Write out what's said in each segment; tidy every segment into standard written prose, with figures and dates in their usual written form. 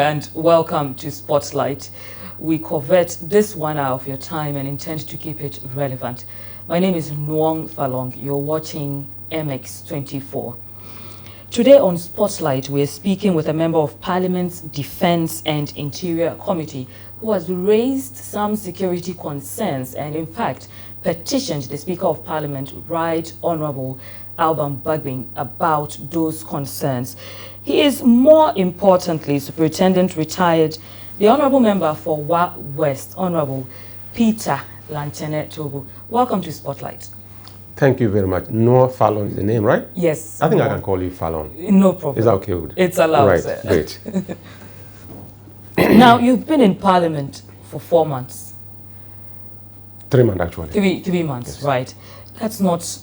and welcome to Spotlight. We covet this 1 hour of your time and intend to keep it relevant. My name is Nuong Faalong. You're watching MX24. Today on Spotlight, we're speaking with a member of Parliament's Defence and Interior Committee who has raised some security concerns and, in fact, petitioned the Speaker of Parliament, Right Honourable Alban Bagbin, about those concerns. He is, more importantly, Superintendent Retired, the Honourable Member for Wa West, Honourable Peter Lanchene Toobu. Welcome to Spotlight. Thank you very much. Nuong Faalong is the name, right? Yes. I think I can call you Faalong. No problem. Is that okay with you? It's allowed, right, sir. Great. Now, you've been in Parliament for 4 months. 3 months, actually. Three months, yes. Right. That's not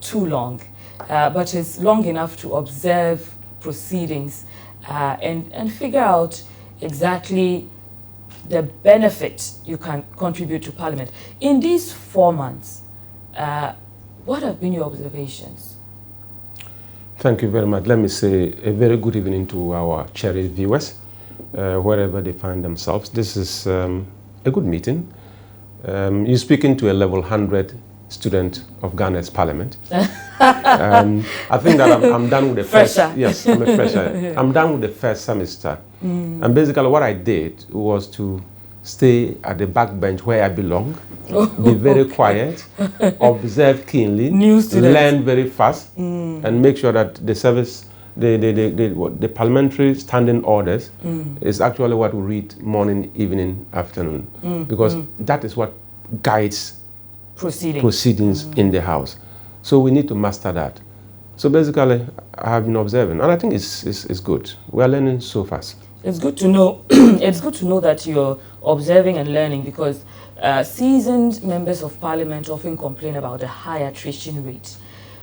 too long, but it's long enough to observe proceedings and figure out exactly the benefit you can contribute to Parliament. In these 4 months, what have been your observations? Thank you very much. Let me say a very good evening to our cherished viewers, wherever they find themselves. This is a good meeting. You're speaking to a level 100 student of Ghana's Parliament. I think that I'm done with the first. Yes, I'm a fresher. I'm done with the first semester. And basically what I did was to stay at the back bench where I belong, be very quiet, observe keenly, learn very fast, and make sure that the service, the parliamentary standing orders is actually what we read morning, evening, afternoon, because that is what guides proceedings in the House. So we need to master that. So basically, I have been observing, and I think it's good. We are learning so fast. It's good to know. It's good to know that you're observing and learning, because seasoned members of Parliament often complain about the high attrition rate,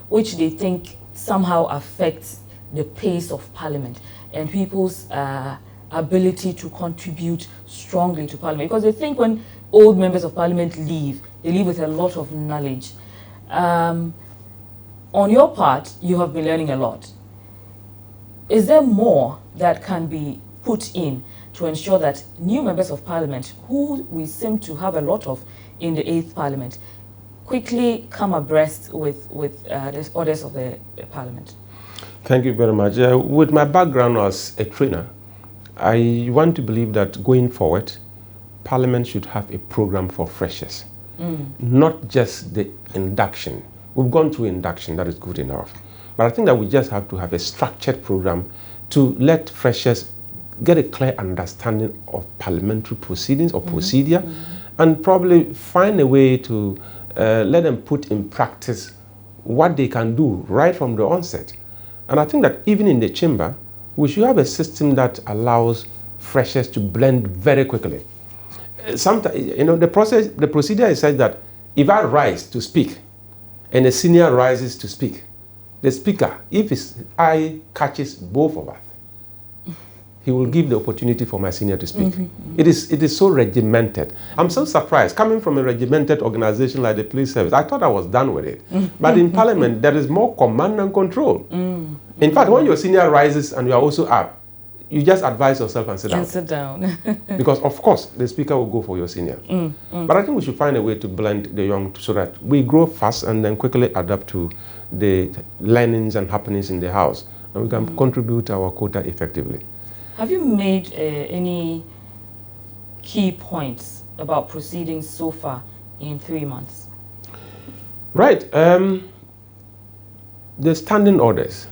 which they think somehow affects the pace of Parliament and people's ability to contribute strongly to Parliament. Because they think when old members of Parliament leave, they leave with a lot of knowledge. On your part, you have been learning a lot. Is there more that can be put in to ensure that new members of Parliament, who we seem to have a lot of in the 8th Parliament, quickly come abreast with the orders of the Parliament? Thank you very much. With my background as a trainer, I want to believe that going forward, Parliament should have a program for freshers, not just the induction. We've gone through induction, that is good enough. But I think that we just have to have a structured program to let freshers get a clear understanding of parliamentary proceedings or procedure, and probably find a way to let them put in practice what they can do right from the onset. And I think that even in the chamber, we should have a system that allows freshers to blend very quickly. Sometimes, the procedure is such that if I rise to speak and a senior rises to speak, the speaker, if his eye catches both of us, he will give the opportunity for my senior to speak. It is so regimented. I'm so surprised. Coming from a regimented organization like the police service, I thought I was done with it. But in Parliament, there is more command and control. In fact, when your senior rises and you are also up, you just advise yourself and sit down. Sit down. Because, of course, the speaker will go for your senior. But I think we should find a way to blend the young so that we grow fast and then quickly adapt to the learnings and happenings in the House. And we can contribute our quota effectively. Have you made any key points about proceedings so far in 3 months? Right. The standing orders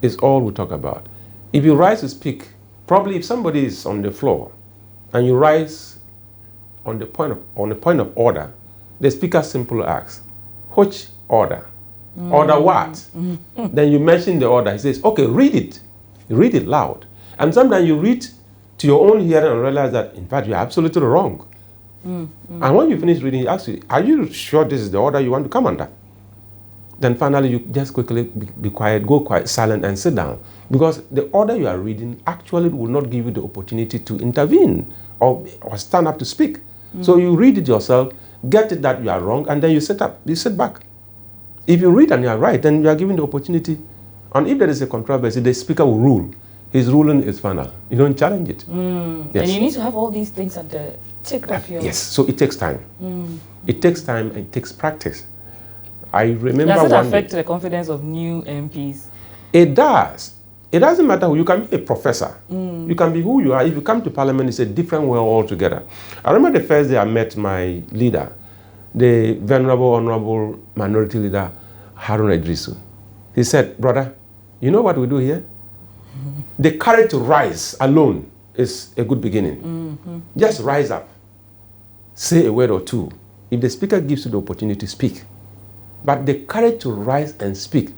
is all we talk about. If you rise to speak, probably if somebody is on the floor and you rise on the point of order, the speaker simply asks, which order? Order what? Then you mention the order. He says, okay, read it. Read it loud. And sometimes you read to your own hearing and realize that, in fact, you're absolutely wrong. And when you finish reading, he asks you, are you sure this is the order you want to come under? Then finally, you just quickly be quiet, go quiet, silent, and sit down. Because the order you are reading actually will not give you the opportunity to intervene or stand up to speak. So you read it yourself, get it that you are wrong, and then you sit up, you sit back. If you read and you are right, then you are given the opportunity. And if there is a controversy, the speaker will rule. his ruling is final. You don't challenge it. Yes. And you need to have all these things at the tip of your... Yes, so it takes time. It takes time and it takes practice. I remember does it affect the confidence of new MPs? It does. It doesn't matter who you can be, a professor. You can be who you are. If you come to parliament, it's a different world altogether. I remember the first day I met my leader, the venerable, honorable minority leader, Harun Idrisu. He said, brother, you know what we do here? The courage to rise alone is a good beginning. Just rise up. Say a word or two. If the speaker gives you the opportunity to speak. But the courage to rise and speak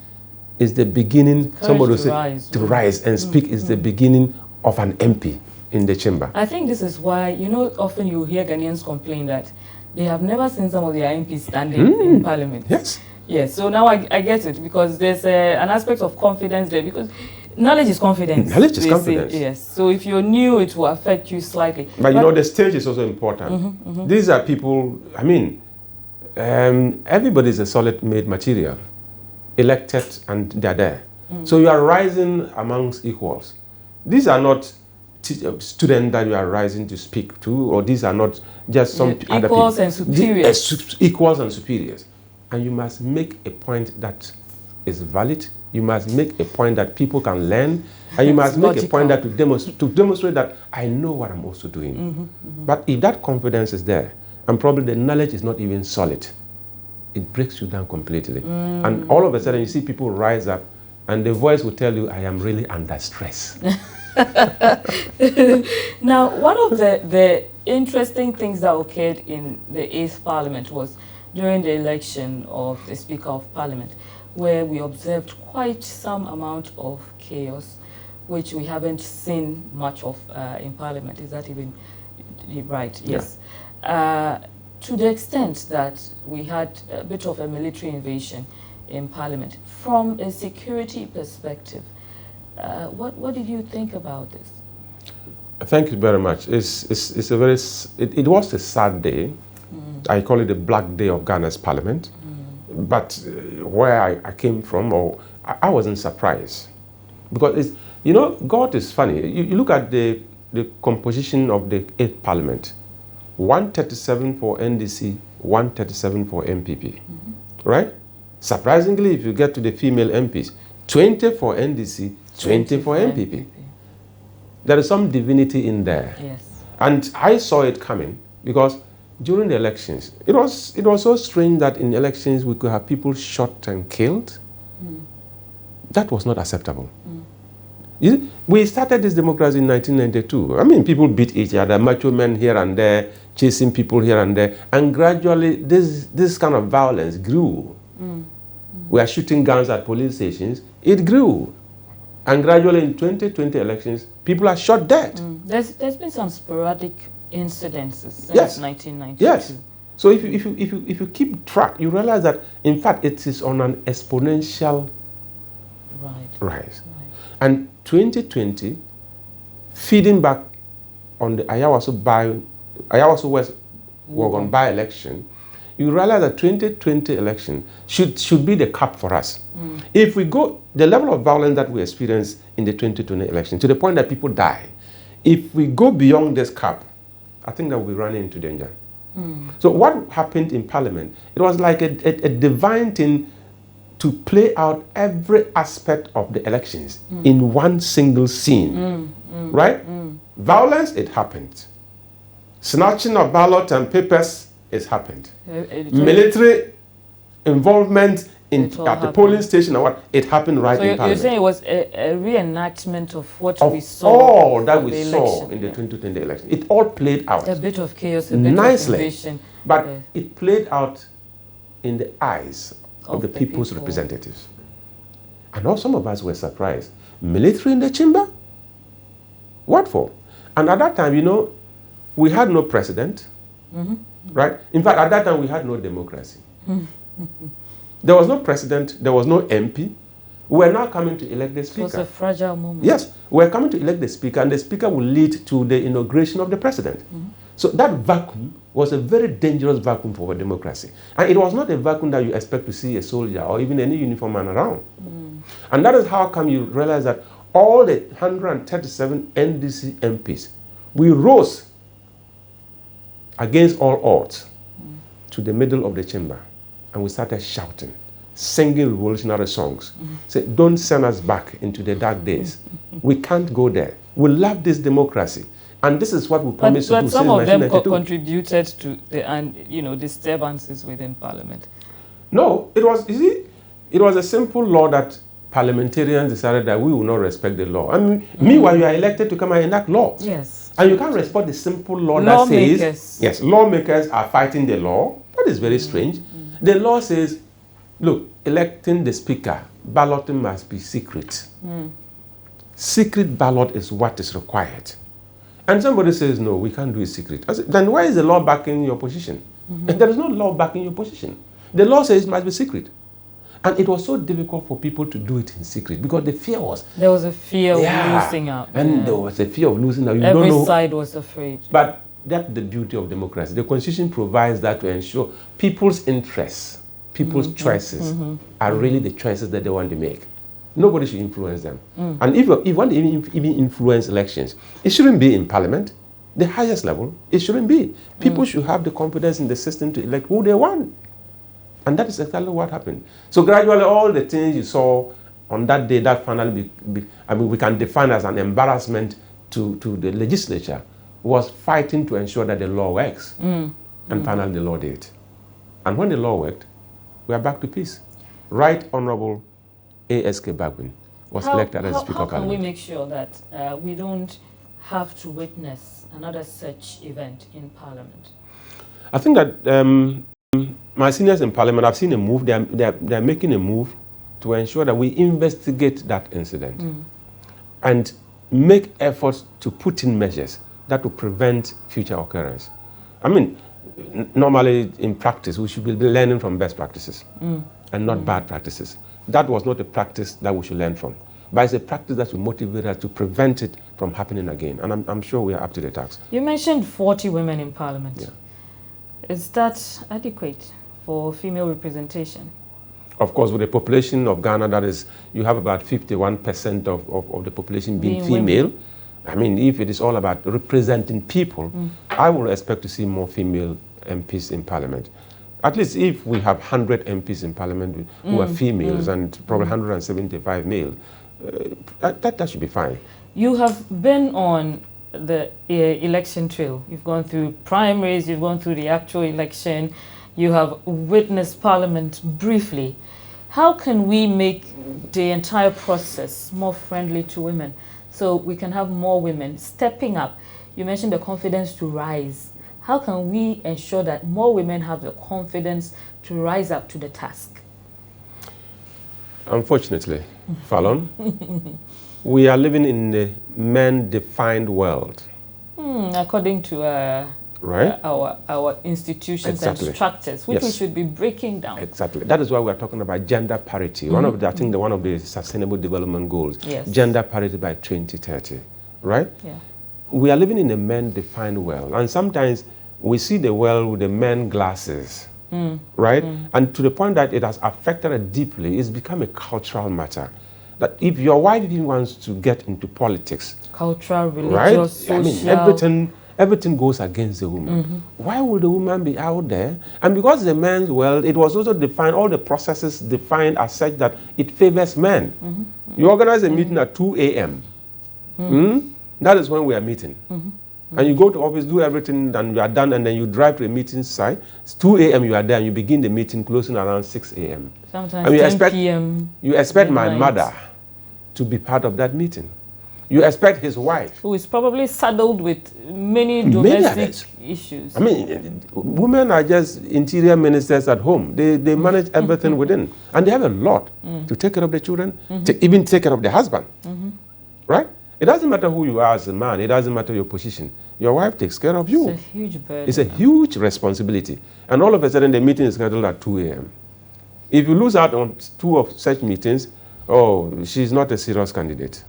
is the beginning. Somebody will say to rise and speak is the beginning of an MP in the chamber. I think this is why, you know, often you hear Ghanaians complain that they have never seen some of their MPs standing in parliament. Yes. Yes, so now I get it, because there's an aspect of confidence there, because knowledge is confidence. Knowledge is confidence. Yes, so if you're new, it will affect you slightly. But you know, the stage is also important. These are people, I mean, everybody is a solid made material, elected, and they're there. So you are rising amongst equals. These are not students that you are rising to speak to, or these are not just some other people. Equals and superiors. Equals and superiors. And you must make a point that is valid. You must make a point that people can learn. And you must make a point that to demonstrate that I know what I'm also doing. But if that confidence is there, and probably the knowledge is not even solid, it breaks you down completely. And all of a sudden you see people rise up and the voice will tell you, I am really under stress. Now, one of the interesting things that occurred in the 8th Parliament was during the election of the Speaker of Parliament, where we observed quite some amount of chaos, which we haven't seen much of in Parliament. Is that even right? Yes. Yeah. To the extent that we had a bit of a military invasion in Parliament. From a security perspective, what did you think about this? Thank you very much. It's a very, it was a sad day. I call it the black day of Ghana's parliament. But where I came from, I wasn't surprised. Because, it's, you know, God is funny. You look at the composition of the 8th parliament. 137 for NDC, 137 for MPP. Right? Surprisingly, if you get to the female MPs, 20 for NDC, 20 for MPP. There is some divinity in there. Yes. And I saw it coming because during the elections, it was so strange that in elections we could have people shot and killed. That was not acceptable. We started this democracy in 1992. I mean, people beat each other, macho men here and there, chasing people here and there, and gradually this kind of violence grew. We are shooting guns at police stations. It grew. And gradually in 2020 elections, people are shot dead. There's been some sporadic incidences since 1992. Yes. So if you keep track, you realize that in fact it is on an exponential rise. And 2020, feeding back on the Ayawaso West Wagon by-election, you realize that 2020 election should be the cap for us. If we go, the level of violence that we experienced in the 2020 election, to the point that people die, if we go beyond this cap, I think that we'll be running into danger. So what happened in Parliament, it was like a divine thing to play out every aspect of the elections in one single scene, right? Violence, it happened. Snatching of ballot and papers, it happened. Military involvement at the polling station, or what, it happened right in Parliament. So you're saying it was a reenactment of what we saw? All that we saw in the 2020 election. It all played out. A bit of chaos, a bit nicely, of invasion. But it played out in the eyes of the people's representatives. And all some of us were surprised. Military in the chamber? What for? And at that time, you know, we had no president, right? In fact, at that time, we had no democracy. There was no president, there was no MP. We were now coming to elect the speaker. It was a fragile moment. Yes, we were coming to elect the speaker, and the speaker will lead to the inauguration of the president. So that vacuum was a very dangerous vacuum for a democracy. And it was not a vacuum that you expect to see a soldier or even any uniform man around. And that is how come you realize that all the 137 NDC MPs, we rose against all odds to the middle of the chamber, and we started shouting, singing revolutionary songs. Say, don't send us back into the dark days. We can't go there. We love this democracy. And this is what we promised to do. But some of them contributed to the disturbances within Parliament. No, it was, you see, it was a simple law that parliamentarians decided that we will not respect the law. I mean, meanwhile, you are elected to come and enact laws. Yes. And you can't respect the simple law that says, yes, lawmakers are fighting the law. That is very strange. The law says, look, electing the speaker, balloting must be secret. Secret ballot is what is required. And somebody says, no, we can't do it secret. I said, then why is the law backing your position? And there is no law backing your position. The law says it must be secret. And it was so difficult for people to do it in secret because the fear was... There was a fear of losing out. And there was a fear of losing out. Every side was afraid. But that's the beauty of democracy. The Constitution provides that to ensure people's interests, people's choices are really the choices that they want to make. Nobody should influence them. And if you want to even influence elections, it shouldn't be in Parliament, the highest level. It shouldn't be. People should have the confidence in the system to elect who they want. And that is exactly what happened. So gradually, all the things you saw on that day, that finally, we can define as an embarrassment to the legislature, was fighting to ensure that the law works. And finally, the law did. And when the law worked, we are back to peace. Right Honorable ASK Bagbin was elected as Speaker of Parliament. How can we make sure that we don't have to witness another such event in Parliament? I think that my seniors in Parliament, I've seen a move. They're making a move to ensure that we investigate that incident and make efforts to put in measures that will prevent future occurrence. I mean, normally in practice, we should be learning from best practices and not bad practices. That was not a practice that we should learn from, but it's a practice that will motivate us to prevent it from happening again. And I'm sure we are up to the task. You mentioned 40 women in Parliament. Yeah. Is that adequate for female representation? Of course, with the population of Ghana, that is, you have about 51% of the population being female. Women. I mean, if it is all about representing people, I will expect to see more female MPs in Parliament. At least if we have 100 MPs in Parliament who are females and probably 175 male, that should be fine. You have been on the election trail. You've gone through primaries, you've gone through the actual election, you have witnessed Parliament briefly. How can we make the entire process more friendly to women so we can have more women stepping up? You mentioned the confidence to rise. How can we ensure that more women have the confidence to rise up to the task? Unfortunately, Faalong, we are living in a men-defined world. According to our institutions and structures, which we should be breaking down. Exactly. That is why we are talking about gender parity. One of the Sustainable Development Goals, gender parity by 2030, right? Yeah. We are living in a men-defined world, and sometimes we see the world with the men glasses, right? And to the point that it has affected us deeply, it's become a cultural matter. That if your wife even wants to get into politics, cultural, religious, social, I mean, everything goes against the woman. Why would the woman be out there? And because the men's world, it was also defined, all the processes defined as such that it favors men. You organize a meeting at 2 a.m. That is when we are meeting. And you go to office, do everything, and you are done, and then you drive to the meeting site. It's 2 a.m. you are there, and you begin the meeting closing around 6 a.m. Sometimes 10 p.m. You expect my mother to be part of that meeting. You expect his wife, who is probably saddled with many domestic issues. I mean, women are just interior ministers at home. They manage everything within. And they have a lot to take care of the children, to even take care of the husband. Right? It doesn't matter who you are as a man. It doesn't matter your position. Your wife takes care of you. It's a huge burden. It's a huge responsibility. And all of a sudden, the meeting is scheduled at 2 a.m. If you lose out on 2 of such meetings, oh, she's not a serious candidate.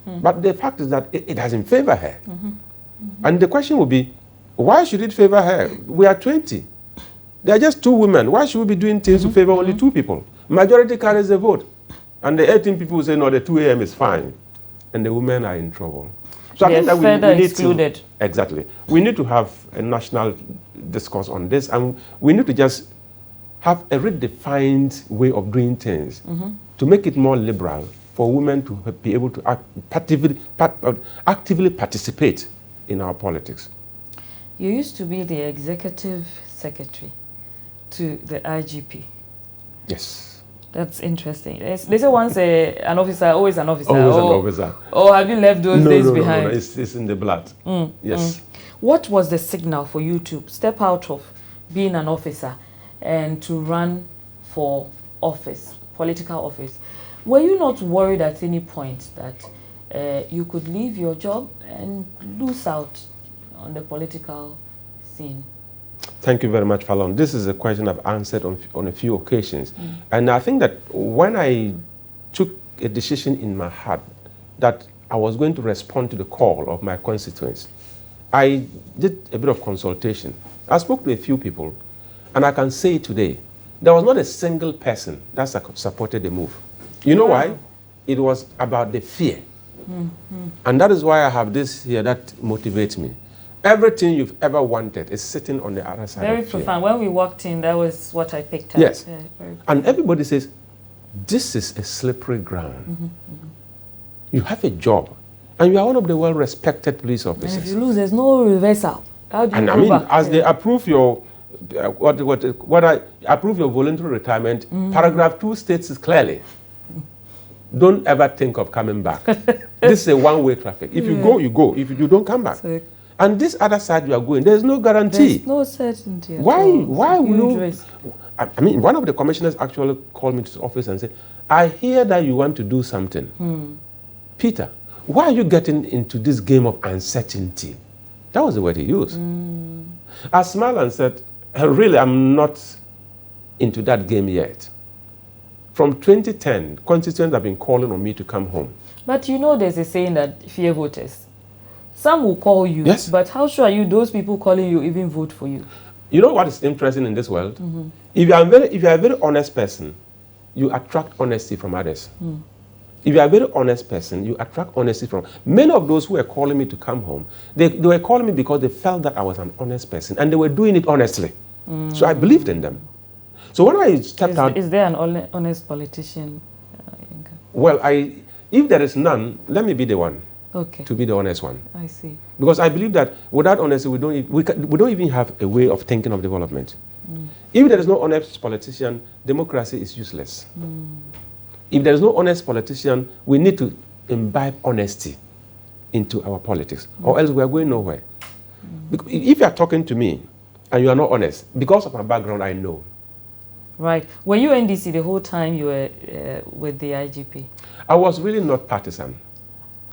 But the fact is that it doesn't favor her. And the question would be, why should it favor her? We are 20. There are just 2 women. Why should we be doing things to favor only 2 people? Majority carries the vote. And the 18 people say, no, the 2 a.m. is fine. and the women are in trouble. So I They're think that further we need excluded. to, exactly. We need to have a national discourse on this, and we need to just have a redefined way of doing things to make it more liberal for women to be able to actively participate in our politics. You used to be the executive secretary to the IGP. Yes. That's interesting. They say once an officer, always an officer. Always an officer. Or have you left those days behind? No. It's in the blood. Yes. What was the signal for you to step out of being an officer and to run for office, political office? Were you not worried at any point that you could leave your job and lose out on the political scene? Thank you very much, Faalong. This is a question I've answered on a few occasions. And I think that when I took a decision in my heart that I was going to respond to the call of my constituents, I did a bit of consultation. I spoke to a few people, and I can say today, there was not a single person that supported the move. You know why? It was about the fear. And that is why I have this here that motivates me. Everything you've ever wanted is sitting on the other side Very of fear. profound. When we walked in, that was what I picked up. Yes. Yeah, very And everybody says, this is a slippery ground. You have a job, and you are one of the well-respected police officers. And if you lose, there's no reversal. How do you And go I mean, back? as they approve your approve your voluntary retirement, paragraph 2 states it clearly. Don't ever think of coming back. This is a one-way traffic. If you go, you go. If you don't, come back. So And this other side you are going, there's no guarantee. there's no certainty. at Why? all. Why Huge will you? risk. I mean, one of the commissioners actually called me to his office and said, "I hear that you want to do something, Peter. Why are you getting into this game of uncertainty?" That was the word he used. I smiled and said, "Really, I'm not into that game yet." From 2010, constituents have been calling on me to come home. But you know, there's a saying that fear voters. Some will call you, Yes. but how sure are you those people calling you even vote for you? You know what is interesting in this world? If you are a very honest person, you attract honesty from others. If you are a very honest person, you attract honesty from many of those who were calling me to come home. They were calling me because they felt that I was an honest person, and they were doing it honestly. So I believed in them. So when I stepped out, Is there an honest politician? well, if there is none, let me be the one Okay, to be the honest one, I see. because I believe that without honesty, we don't even have a way of thinking of development. If there is no honest politician, democracy is useless. If there is no honest politician, we need to imbibe honesty into our politics, or else we are going nowhere. If you are talking to me and you are not honest, because of my background, I know. Right. Were you NDC the whole time you were with the IGP? I was really not partisan.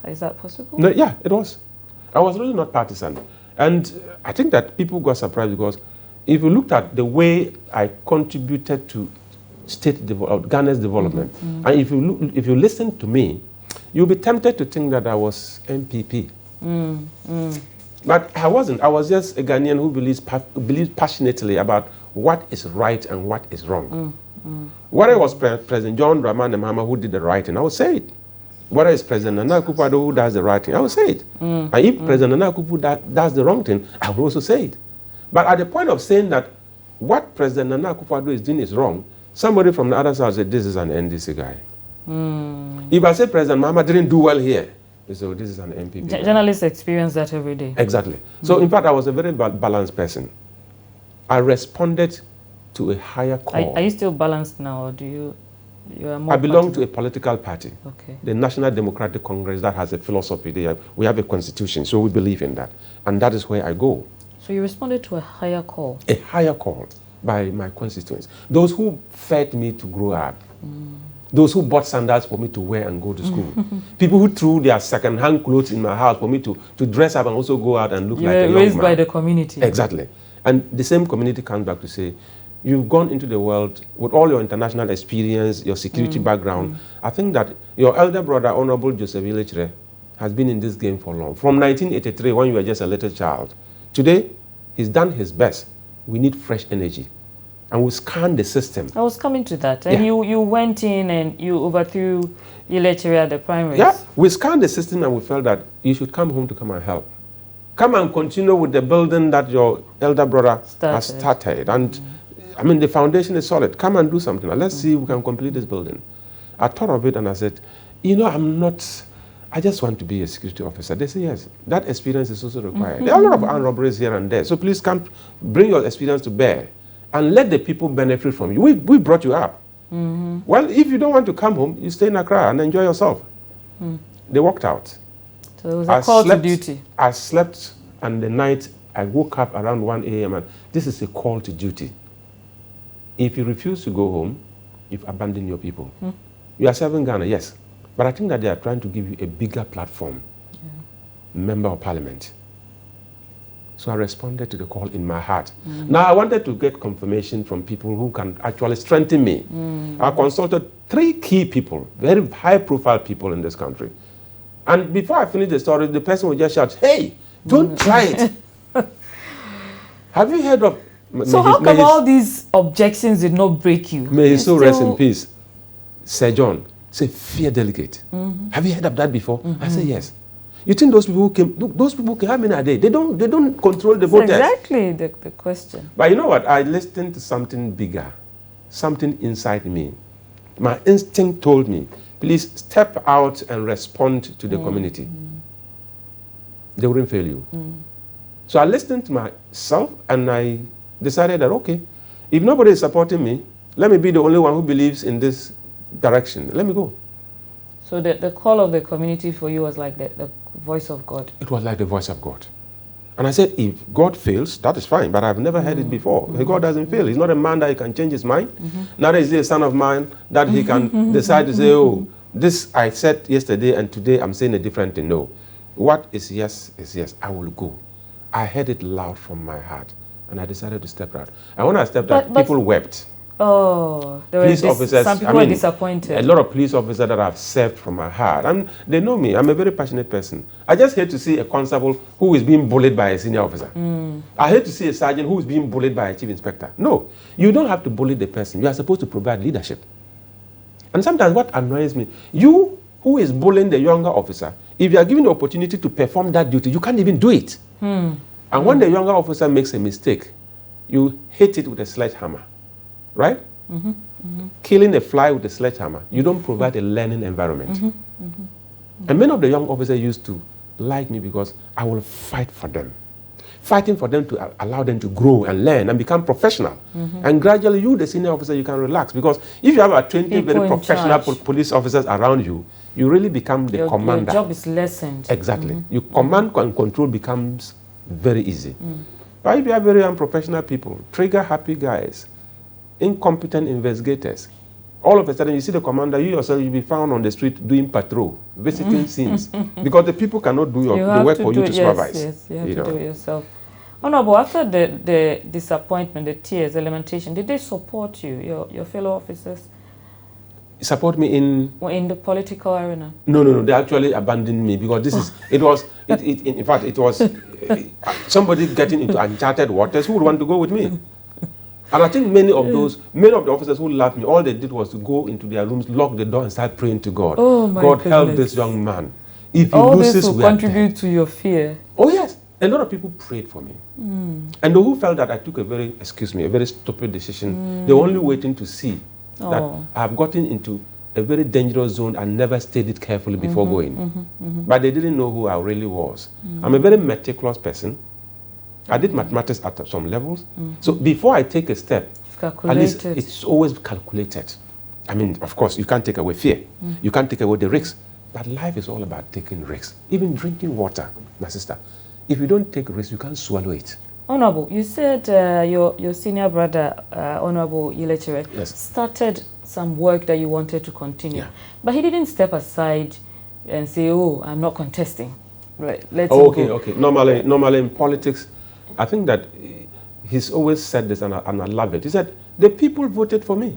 Is that possible? No, yeah, it was. I was really not partisan. And I think that people got surprised because if you looked at the way I contributed to Ghana's development, and if you listen to me, you'll be tempted to think that I was MPP. But I wasn't. I was just a Ghanaian who believes passionately about what is right and what is wrong. Whether it was President John Dramani Mahama who did the right thing, I would say it. Whether it's President Nana Akufo-Addo who does the right thing, I will say it. And if President Nana Akufo does the wrong thing, I will also say it. But at the point of saying that what President Nana Akufo-Addo is doing is wrong, somebody from the other side said, this is an NDC guy. If I say President Mahama didn't do well here, they say, oh, this is an MPP guy. Journalists experience that every day. Exactly. So in fact, I was a very balanced person. I responded to a higher call. Are you still balanced now, or do you are more I belong partisan? to a political party, Okay. the National Democratic Congress, that has a philosophy. We have a constitution, so we believe in that. And that is where I go. So you responded to a higher call. A higher call by my constituents. Those who fed me to grow up. Those who bought sandals for me to wear and go to school. People who threw their second-hand clothes in my house for me to dress up and also go out and look You like a were young raised man. by the community. Exactly. And the same community comes back to say, you've gone into the world with all your international experience, your security background. I think that your elder brother, Honorable Joseph Ilechre, has been in this game for long. From 1983, when you were just a little child. Today, he's done his best. We need fresh energy. and we scanned the system. I was coming to that. And you went in and you overthrew Ilechere at the primaries. Yeah, we scanned the system and we felt that you should come home to come and help. Come and continue with the building that your elder brother has started. And I mean, the foundation is solid. Come and do something. Let's see if we can complete this building. I thought of it and I said, I just want to be a security officer. They say, yes, that experience is also required. There are a lot of armed robberies here and there. So please come, bring your experience to bear and let the people benefit from you. We brought you up. Well, if you don't want to come home, you stay in Accra and enjoy yourself. They walked out. So it was a call to duty. I slept, and the night I woke up around 1 a.m. and this is a call to duty. If you refuse to go home, you've abandoned your people. You are serving Ghana, yes. But I think that they are trying to give you a bigger platform. Member of Parliament. So I responded to the call in my heart. Now I wanted to get confirmation from people who can actually strengthen me. I consulted 3 key people, very high profile people in this country. And before I finish the story, the person would just shout, hey, don't try it. Have you heard of... So how come all these objections did not break you? May his soul rest in peace. Sir John, say fear delegate. Have you heard of that before? I say yes. You think those people who came, how many are they? They don't control the voters. Exactly the question. But you know what? I listened to something bigger, something inside me. My instinct told me, please step out and respond to the community. They wouldn't fail you. So I listened to myself and I decided that, okay, if nobody is supporting me, let me be the only one who believes in this direction. Let me go. So the call of the community for you was like the voice of God? It was like the voice of God. And I said, if God fails, that is fine, but I've never heard it before. God doesn't fail. He's not a man that he can change his mind. Neither is he a son of man that he can decide to say, oh, this I said yesterday and today I'm saying a different thing. No. What is yes is yes. I will go. I heard it loud from my heart and I decided to step out. And when I stepped out, people wept. Oh, some people were disappointed. A lot of police officers that I've served from my heart. And they know me. I'm a very passionate person. I just hate to see a constable who is being bullied by a senior officer. I hate to see a sergeant who is being bullied by a chief inspector. No, you don't have to bully the person. You are supposed to provide leadership. And sometimes what annoys me, you who is bullying the younger officer, if you are given the opportunity to perform that duty, you can't even do it. And when the younger officer makes a mistake, you hit it with a sledgehammer. Right? Killing a fly with a sledgehammer, you don't provide a learning environment. And many of the young officers used to like me because I will fight for them. Fighting for them to allow them to grow and learn and become professional. And gradually you, the senior officer, you can relax. Because if you have a 20 very professional police officers around you, you really become the commander. Your job is lessened. Exactly. Your command and control becomes very easy. But if you have very unprofessional people, trigger-happy guys, incompetent investigators, all of a sudden you see the commander, you yourself, you'll be found on the street doing patrol, visiting scenes, because the people cannot do the work for you to supervise. Yes, you have to do it yourself. Honorable, after the disappointment, the tears, the lamentation, did they support you, your fellow officers? Support me in the political arena? No. They actually abandoned me because in fact, it was somebody getting into uncharted waters who would want to go with me. And I think many of the officers who loved me, all they did was to go into their rooms, lock the door, and start praying to God. Oh my God, goodness. help this young man. If he all loses, this will contribute to your fear. Oh yes, a lot of people prayed for me, and those who felt that I took a very stupid decision, they were only waiting to see that I have gotten into a very dangerous zone and never studied carefully before going. But they didn't know who I really was. I'm a very meticulous person. I did mathematics at some levels. So before I take a step, at least it's always calculated. I mean, of course, you can't take away fear. You can't take away the risks. But life is all about taking risks. Even drinking water, my sister. If you don't take risks, you can't swallow it. Honorable, you said your senior brother, Honorable Ilechere, started some work that you wanted to continue. Yeah. But he didn't step aside and say, oh, I'm not contesting. Right, let's go. Okay. Normally in politics, I think that he's always said this, and I love it. He said, the people voted for me.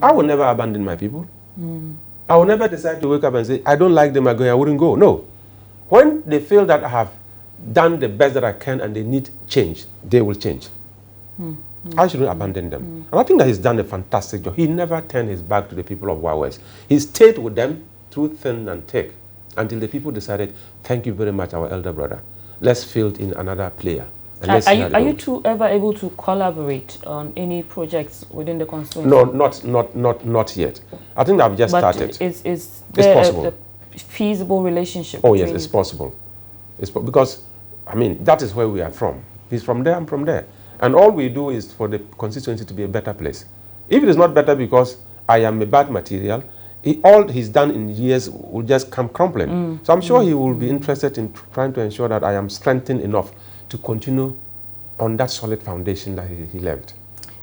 I will never abandon my people. I will never decide to wake up and say, I don't like them, I wouldn't go. No. When they feel that I have done the best that I can and they need change, they will change. I shouldn't abandon them. And I think that he's done a fantastic job. He never turned his back to the people of Wild West. He stayed with them through thin and thick until the people decided, thank you very much, our elder brother. Let's field in another player. Are you two ever able to collaborate on any projects within the constituency? No, not yet. I think I've just started. Is there possible. a feasible relationship? Oh yes, it's possible. Because, I mean, that is where we are from. He's from there, I'm from there. And all we do is for the constituency to be a better place. If it is not better because I am a bad material, all he's done in years will just come crumbling. So I'm sure he will be interested in trying to ensure that I am strengthened enough to continue on that solid foundation that he left.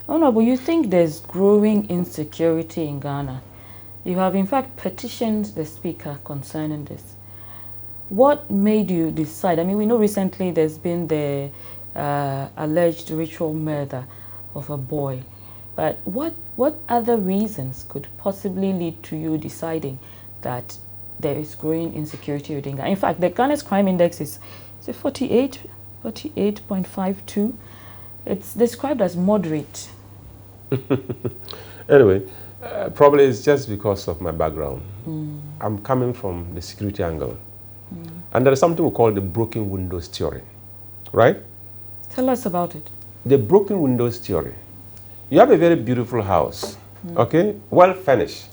Honorable, you think there's growing insecurity in Ghana? You have in fact petitioned the speaker concerning this. What made you decide? I mean, we know recently there's been the alleged ritual murder of a boy. But what other reasons could possibly lead to you deciding that there is growing insecurity within Ghana? In fact, the Ghana's crime index is 48.52. It's described as moderate. Anyway, probably it's just because of my background. I'm coming from the security angle. And there is something we call the broken windows theory, right? Tell us about it. The broken windows theory. You have a very beautiful house, okay, well furnished.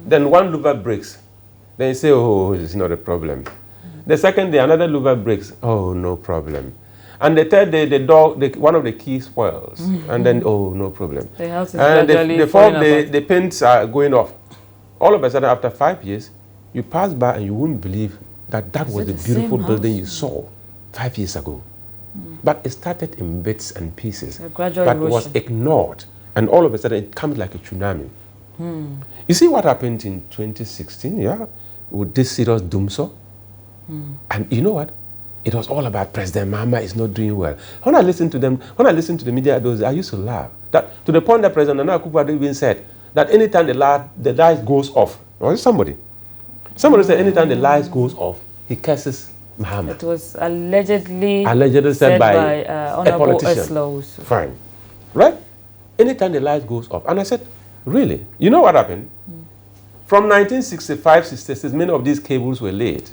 Then one louver breaks. Then you say, oh, it's not a problem. The second day, another louver breaks. Oh, no problem. And the third day, one of the keys spoils. And then, oh, no problem. The house is and the fourth day, apart. the paints are going off. All of a sudden, after 5 years, you pass by and you wouldn't believe that was the beautiful building you saw 5 years ago. But it started in bits and pieces. But it was ignored. And all of a sudden, it comes like a tsunami. You see what happened in 2016, with this serious doomsday? And you know what? It was all about President Mahama is not doing well. When I listen to them, when I listen to the media, I used to laugh. That, to the point that President Nana Akufo-Addo even said that anytime the light goes off, or somebody said anytime the light goes off, he curses Mahama. It was allegedly said by Honorable a politician. Eslos. Fine. Right? Anytime the light goes off. And I said, really? You know what happened? From 1965, 66, many of these cables were laid.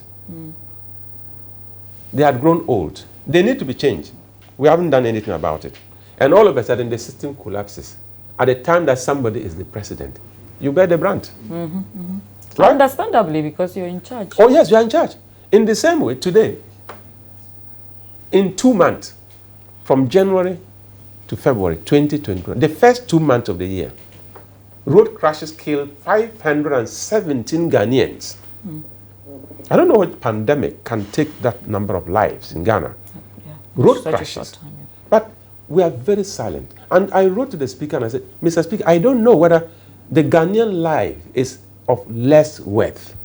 They had grown old. They need to be changed. We haven't done anything about it. And all of a sudden, the system collapses. At the time that somebody is the president, you bear the brunt. Right? Understandably, because you're in charge. Oh, yes, you're in charge. In the same way, today, in 2 months, from January to February 2021, the first 2 months of the year, road crashes killed 517 Ghanaians. I don't know what pandemic can take that number of lives in Ghana. Road crashes. But we are very silent. And I wrote to the speaker and I said, Mr. Speaker, I don't know whether the Ghanaian life is of less worth.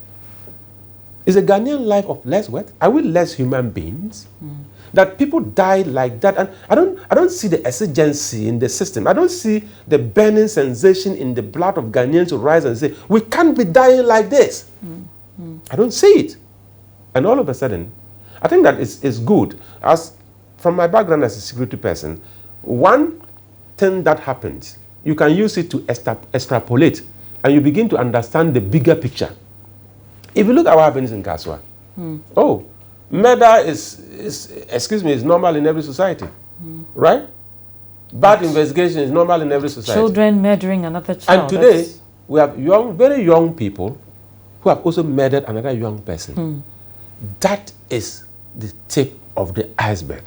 Is a Ghanaian life of less worth? Are we less human beings? That people die like that, and I don't see the exigency in the system. I don't see the burning sensation in the blood of Ghanaians to rise and say, we can't be dying like this. I don't see it. And all of a sudden, I think that it's good. As from my background as a security person, one thing that happens, you can use it to extrapolate, and you begin to understand the bigger picture. If you look at what happens in Kaswa, murder is normal in every society, right? Bad investigation is normal in every society. Children murdering another child. And today, we have very young people who have also murdered another young person. That is the tip of the iceberg.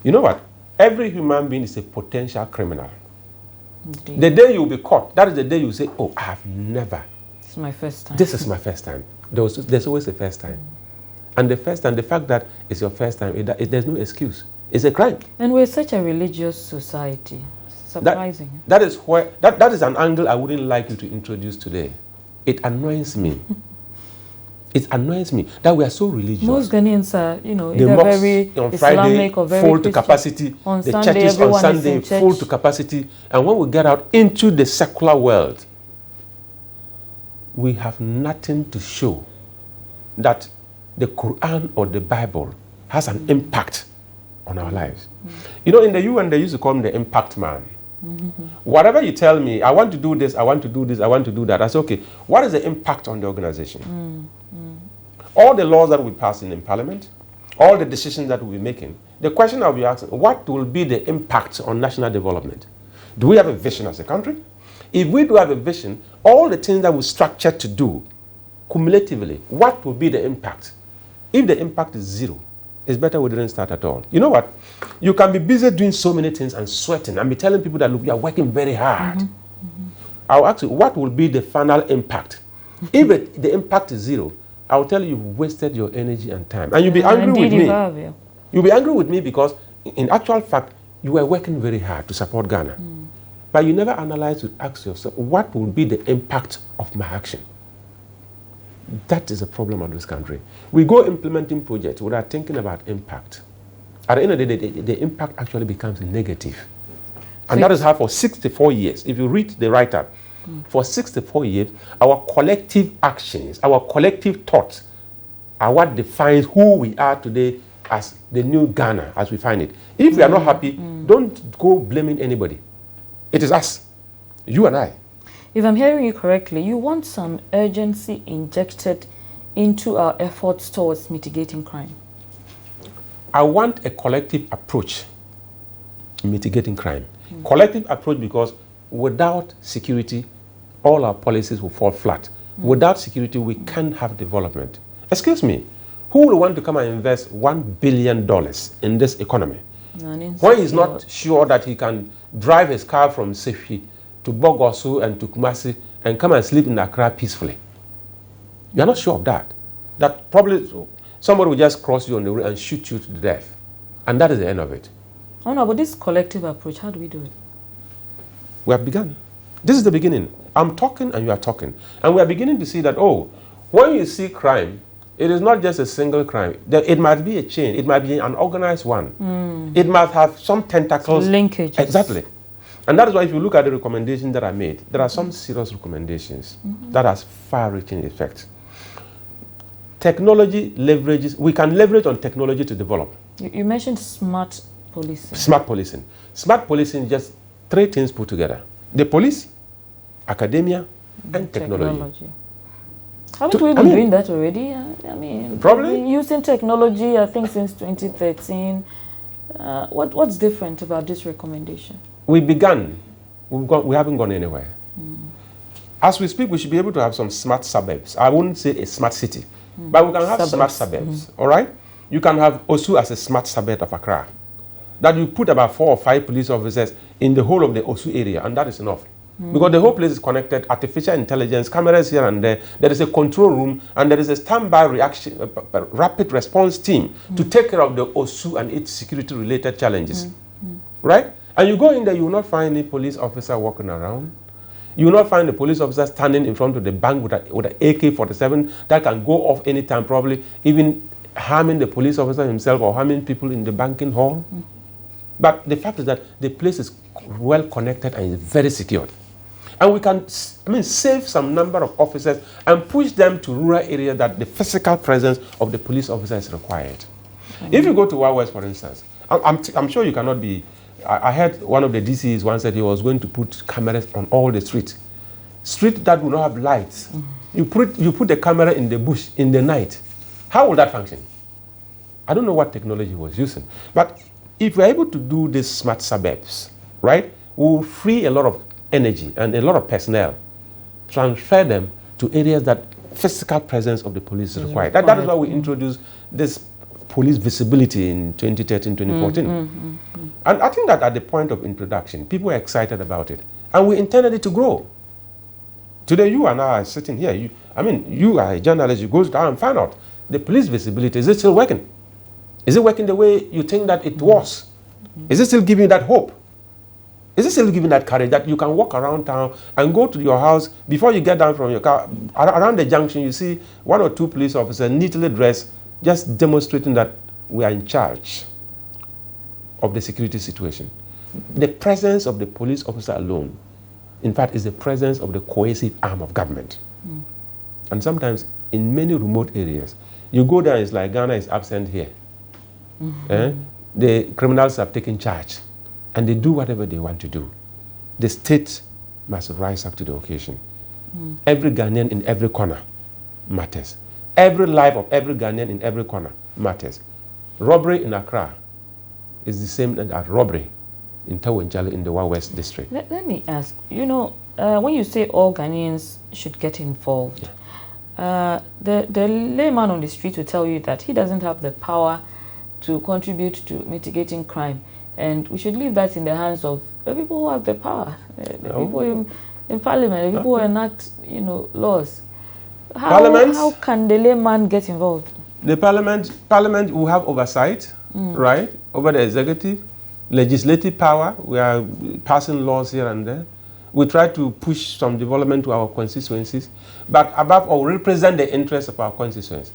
You know what? Every human being is a potential criminal. Indeed. The day you will be caught, that is the day you say, oh, I have never. This is my first time. This is my first time. There's always a first time. And the first time, the fact that it's your first time, there's no excuse. It's a crime. And we're such a religious society. Surprising. That is an angle I wouldn't like you to introduce today. It annoys me. It annoys me that we are so religious. Most Ghanaians are, the either very on Islamic Friday or very full Christian. To capacity. On the Sunday, churches on Sunday full church. To capacity. And when we get out into the secular world, we have nothing to show that the Quran or the Bible has an impact on our lives. In the UN, they used to call him the impact man. Whatever you tell me, I want to do this, I want to do this, I want to do that. I say, okay, what is the impact on the organization? All the laws that we pass in Parliament, all the decisions that we'll be making, the question I'll be asking, what will be the impact on national development? Do we have a vision as a country? If we do have a vision, all the things that we structure to do, cumulatively, what will be the impact? If the impact is zero, it's better we didn't start at all. You know what? You can be busy doing so many things and sweating and be telling people that, look, you are working very hard. I'll ask you, what will be the final impact? If the impact is zero, I'll tell you you've wasted your energy and time. And you'll be angry with me. You'll be angry with me because, in actual fact, you were working very hard to support Ghana. But you never analyze to ask yourself, what will be the impact of my action? That is a problem of this country. We go implementing projects without thinking about impact. At the end of the day, the impact actually becomes negative. And that is how for 64 years, if you read the write-up, for 64 years, our collective actions, our collective thoughts are what defines who we are today as the new Ghana, as we find it. If we are not happy, don't go blaming anybody. It is us, you and I. If I'm hearing you correctly, you want some urgency injected into our efforts towards mitigating crime. I want a collective approach in mitigating crime. Collective approach because without security, all our policies will fall flat. Without security, we can't have development. Excuse me, who would want to come and invest $1 billion in this economy when he's not sure that he can drive his car from Sefi to Bogosu and to Kumasi and come and sleep in Accra peacefully? You're not sure of that. That probably somebody will just cross you on the road and shoot you to death. And that is the end of it. Oh no, but this collective approach, how do we do it? We have begun. This is the beginning. I'm talking and you are talking. And we are beginning to see that, oh, when you see crime, it is not just a single crime. It might be a chain. It might be an organized one. It might have some tentacles. Linkages. Exactly. And that is why if you look at the recommendations that I made, there are some serious recommendations that has far-reaching effects. Technology leverages, we can leverage on technology to develop. You mentioned smart policing. Smart policing. Smart policing, just three things put together. The police, academia, and technology. Haven't we been doing that already? I mean, probably using technology, I think, since 2013. What's different about this recommendation? We began. We haven't gone anywhere. As we speak, we should be able to have some smart suburbs. I wouldn't say a smart city, but we can have smart suburbs. All right? You can have Osu as a smart suburb of Accra. That you put about 4 or 5 police officers in the whole of the Osu area, and that is enough. Because the whole place is connected, artificial intelligence, cameras here and there. There is a control room, and there is a standby reaction, rapid response team to take care of the Osu and its security-related challenges. Right? And you go in there, you will not find any police officer walking around. You will not find a police officer standing in front of the bank with an AK-47 that can go off anytime, probably even harming the police officer himself or harming people in the banking hall. But the fact is that the place is well connected and is very secured. And we can, save some number of officers and push them to rural areas that the physical presence of the police officer is required. If you go to Wild West, for instance, I'm sure you cannot be. I heard one of the DCs once said he was going to put cameras on all the streets. Street that will not have lights. You put the camera in the bush in the night. How will that function? I don't know what technology he was using. But if we're able to do these smart suburbs, right, we'll free a lot of energy and a lot of personnel, transfer them to areas that physical presence of the police is required. That is why we introduced this police visibility in 2013, 2014. And I think that at the point of introduction, people were excited about it. And we intended it to grow. Today, you and I are sitting here. You are a journalist. You go down and find out the police visibility. Is it still working? Is it working the way you think that it was? Is it still giving you that hope? Is it still giving that courage that you can walk around town and go to your house before you get down from your car? Around the junction, you see 1 or 2 police officers neatly dressed, just demonstrating that we are in charge of the security situation. The presence of the police officer alone, in fact, is the presence of the cohesive arm of government. And sometimes, in many remote areas, you go there, it's like Ghana is absent here. The criminals have taken charge, and they do whatever they want to do. the state must rise up to the occasion. Every Ghanaian in every corner matters. Every life of every Ghanaian in every corner matters. Robbery in Accra is the same as robbery in Tawenjale in the Wa West district. Let me ask, when you say all Ghanaians should get involved, the layman on the street will tell you that he doesn't have the power to contribute to mitigating crime, and we should leave that in the hands of the people who have the power, the people in parliament, the people who enact, laws. How can the layman get involved? The parliament will have oversight, right, over the executive, legislative power. We are passing laws here and there. We try to push some development to our constituencies, but above all, represent the interests of our constituencies.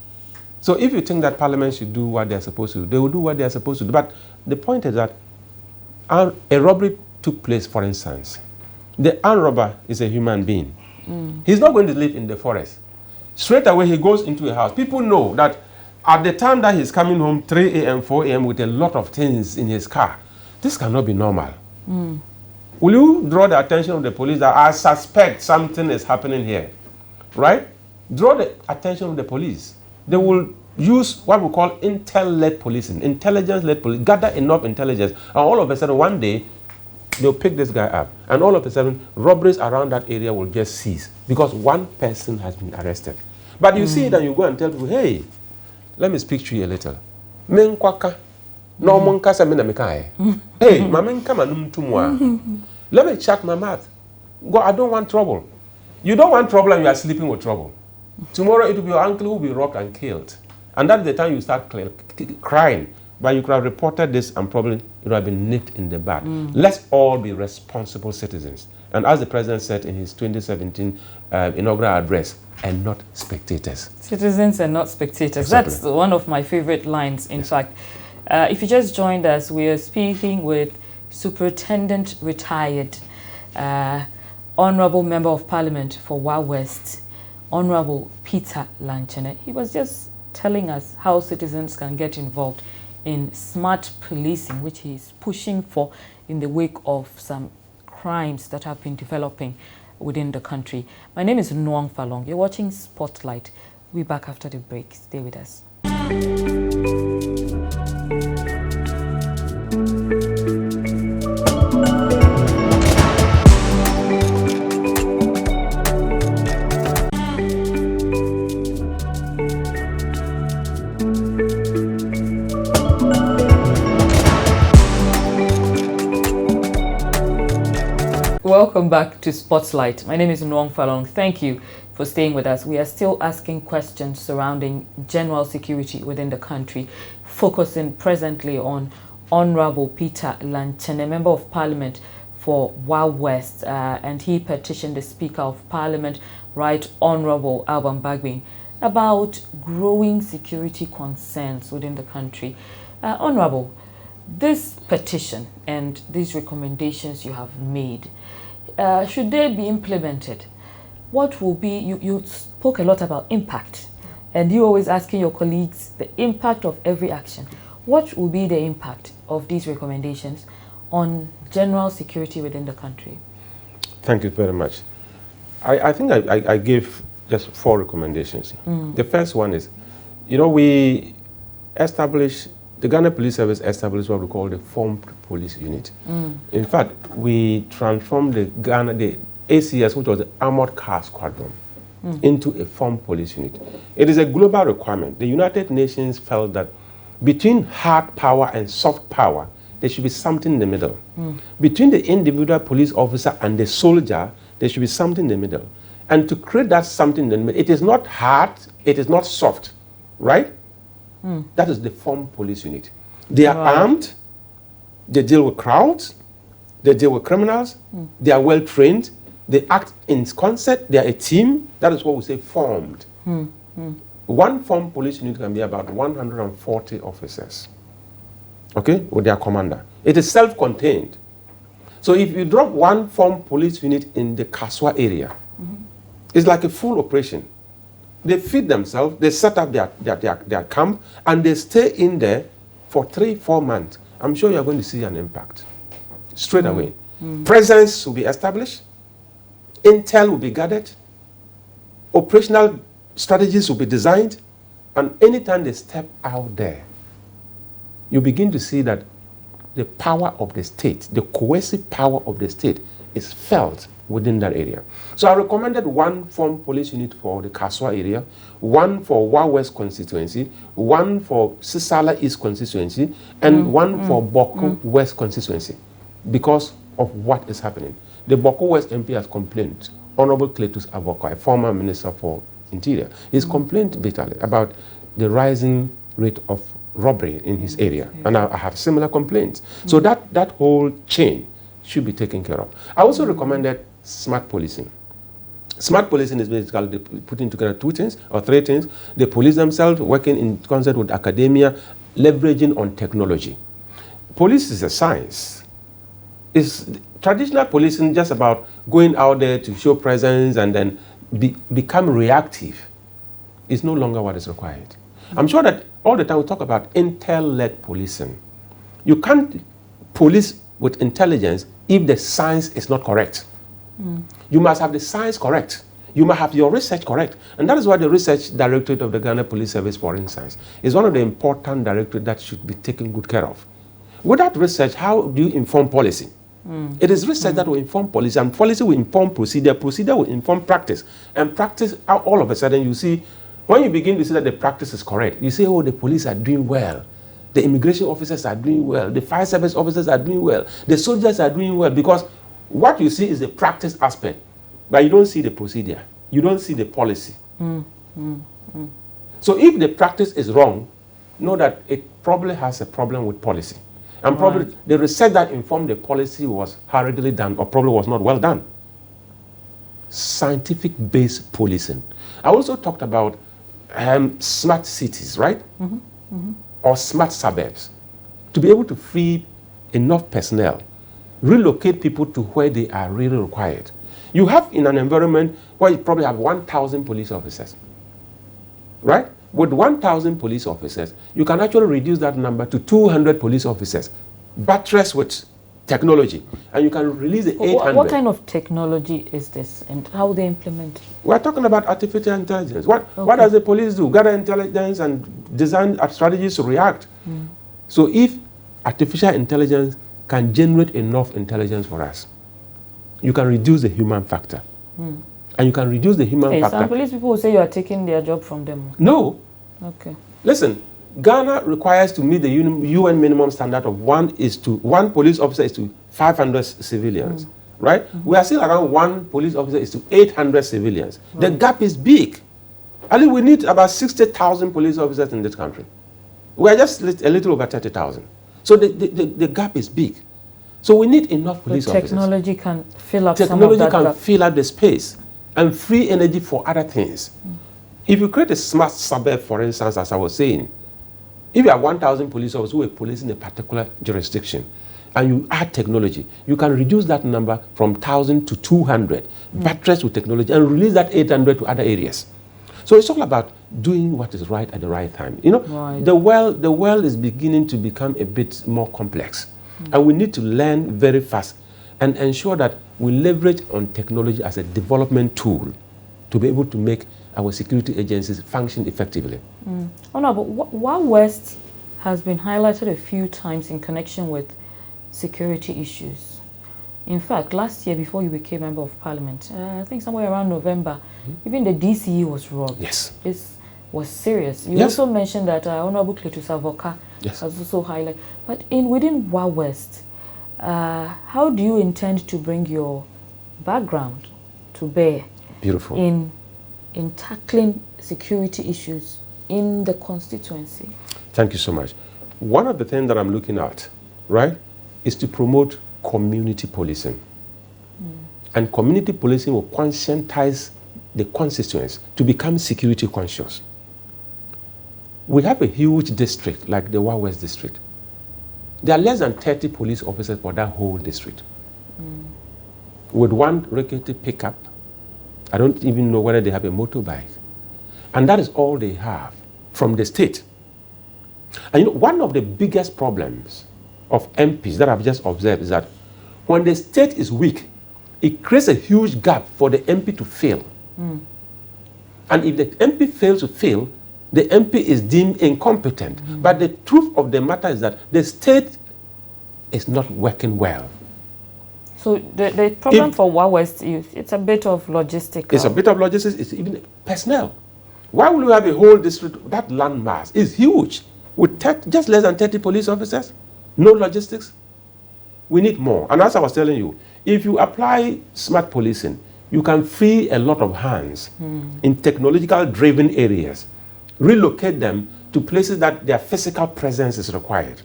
So if you think that parliament should do what they are supposed to do, they will do what they are supposed to do. But the point is that a robbery took place, for instance. The armed robber is a human being. He's not going to live in the forest. Straight away, he goes into a house. People know that at the time that he's coming home, 3 a.m., 4 a.m., with a lot of things in his car, this cannot be normal. Will you draw the attention of the police that I suspect something is happening here? Right? Draw the attention of the police. They will use what we call intel-led policing, intelligence-led policing, gather enough intelligence, and all of a sudden, one day, they'll pick this guy up. And all of a sudden, robberies around that area will just cease because one person has been arrested. But you see it and you go and tell people, hey, let me speak to you a little. Hey, let me shut my mouth. Go, I don't want trouble. You don't want trouble and you are sleeping with trouble. Tomorrow it will be your uncle who will be robbed and killed. And that's the time you start crying. But you could have reported this and probably it would have been nipped in the bud. Let's all be responsible citizens. And as the president said in his 2017 inaugural address, and not spectators. Citizens and not spectators. Exactly. That's one of my favorite lines, in fact. If you just joined us, we are speaking with Superintendent Retired, Honorable Member of Parliament for Wa West, Honorable Peter Lanchene. He was just telling us how citizens can get involved in smart policing, which he is pushing for in the wake of some crimes that have been developing within the country. My name is Nuong Faalong. You're watching Spotlight. We'll be back after the break. Stay with us. Welcome back to Spotlight. My name is Nuong Faalong. Thank you for staying with us. We are still asking questions surrounding general security within the country, focusing presently on Honorable Peter Lanchene, Member of Parliament for Wa West, and he petitioned the Speaker of Parliament, Right Honorable Alban Bagbin, about growing security concerns within the country. Honorable, this petition and these recommendations you have made, should they be implemented? What will be, you spoke a lot about impact, and you always asking your colleagues the impact of every action. What will be the impact of these recommendations on general security within the country? Thank you very much. I think I gave just 4 recommendations. The first one is, we established, the Ghana Police Service established what we call the Formed Police Unit. In fact, we transformed the ACS, which was the Armored Car Squadron, into a Formed Police Unit. It is a global requirement. The United Nations felt that between hard power and soft power, there should be something in the middle. Between the individual police officer and the soldier, there should be something in the middle. And to create that something in the middle, it is not hard, it is not soft, right? That is the Formed Police Unit. They are armed, they deal with crowds, they deal with criminals, they are well trained, they act in concert, they are a team. That is what we say formed. One Formed Police Unit can be about 140 officers, okay, with their commander. It is self-contained. So if you drop one Formed Police Unit in the Kaswa area, it's like a full operation. They feed themselves, they set up their camp, and they stay in there for 3-4 months. I'm sure you're going to see an impact straight away. Presence will be established. Intel will be gathered. Operational strategies will be designed. And anytime they step out there, you begin to see that the power of the state, the coercive power of the state, is felt within that area. So I recommended one form police unit for the Kaswa area, one for Wa West constituency, one for Sisala East constituency, and one for Boko West constituency, because of what is happening. The Boko West MP has complained. Honorable Cletus Aboko, a former minister for Interior, he's complained bitterly about the rising rate of robbery in his area, and I have similar complaints. So that whole chain should be taken care of. I also recommended smart policing. Smart policing is basically putting together two things or three things. The police themselves working in concert with academia, leveraging on technology. Police is a science. It's traditional policing just about going out there to show presence and then become reactive. Is no longer what is required. I'm sure that all the time we talk about intel-led policing. You can't police with intelligence if the science is not correct. You must have the science correct. You must have your research correct. And that is why the Research Directorate of the Ghana Police Service Foreign Science is one of the important directorates that should be taken good care of. Without research, how do you inform policy? It is research that will inform policy, and policy will inform procedure. Procedure will inform practice. And practice, all of a sudden, you see, when you begin to see that the practice is correct, you say, oh, the police are doing well. The immigration officers are doing well. The fire service officers are doing well. The soldiers are doing well, because what you see is the practice aspect, but you don't see the procedure. You don't see the policy. So if the practice is wrong, know that it probably has a problem with policy. And probably the research that informed the policy was hurriedly done or probably was not well done. Scientific-based policing. I also talked about smart cities, right? Or smart suburbs. To be able to free enough personnel, relocate people to where they are really required. You have in an environment where you probably have 1,000 police officers, right? With 1,000 police officers, you can actually reduce that number to 200 police officers, buttressed with technology, and you can release the 800. What kind of technology is this, and how they implement it? We're talking about artificial intelligence. What does the police do? Gather intelligence and design strategies to react. So if artificial intelligence can generate enough intelligence for us, you can reduce the human factor. And you can reduce the human factor. Some police people will say you are taking their job from them. No. Okay. Listen, Ghana requires to meet the UN minimum standard of one police officer is to 500 civilians, right? We are still around one police officer is to 800 civilians. The gap is big. I think we need about 60,000 police officers in this country. We are just a little over 30,000. So the gap is big. So we need enough police officers. Technology can fill up technology some of that can fill up the space and free energy for other things. If you create a smart suburb, for instance, as I was saying, if you have 1,000 police officers who are policing a particular jurisdiction, and you add technology, you can reduce that number from 1,000 to 200, buttressed with technology, and release that 800 to other areas. So it's all about doing what is right at the right time. You know, the world is beginning to become a bit more complex, and we need to learn very fast and ensure that we leverage on technology as a development tool to be able to make our security agencies function effectively. Oh no, but Wa West has been highlighted a few times in connection with security issues. In fact, last year, before you became member of parliament, I think somewhere around November, even the DCE was robbed. Yes. This was serious. You also mentioned that Honorable Cletus Avoka has also highlighted. But within Wa West, how do you intend to bring your background to bear in tackling security issues in the constituency? Thank you so much. One of the things that I'm looking at, right, is to promote community policing. And community policing will conscientize the constituents to become security conscious. We have a huge district like the Wa West district. There are less than 30 police officers for that whole district. With one rickety pickup, I don't even know whether they have a motorbike. And that is all they have from the state. And you know, one of the biggest problems of MPs that I've just observed is that When the state is weak, it creates a huge gap for the MP to fail. And if the MP fails to fail, the MP is deemed incompetent. But the truth of the matter is that the state is not working well. So the problem for Wa West Youth, it's a bit of logistics. It's a bit of logistics, it's even personnel. Why will we have a whole district? That landmass is huge. With just less than 30 police officers, no logistics. We need more. And as I was telling you, if you apply smart policing, you can free a lot of hands in technological driven areas, relocate them to places that their physical presence is required.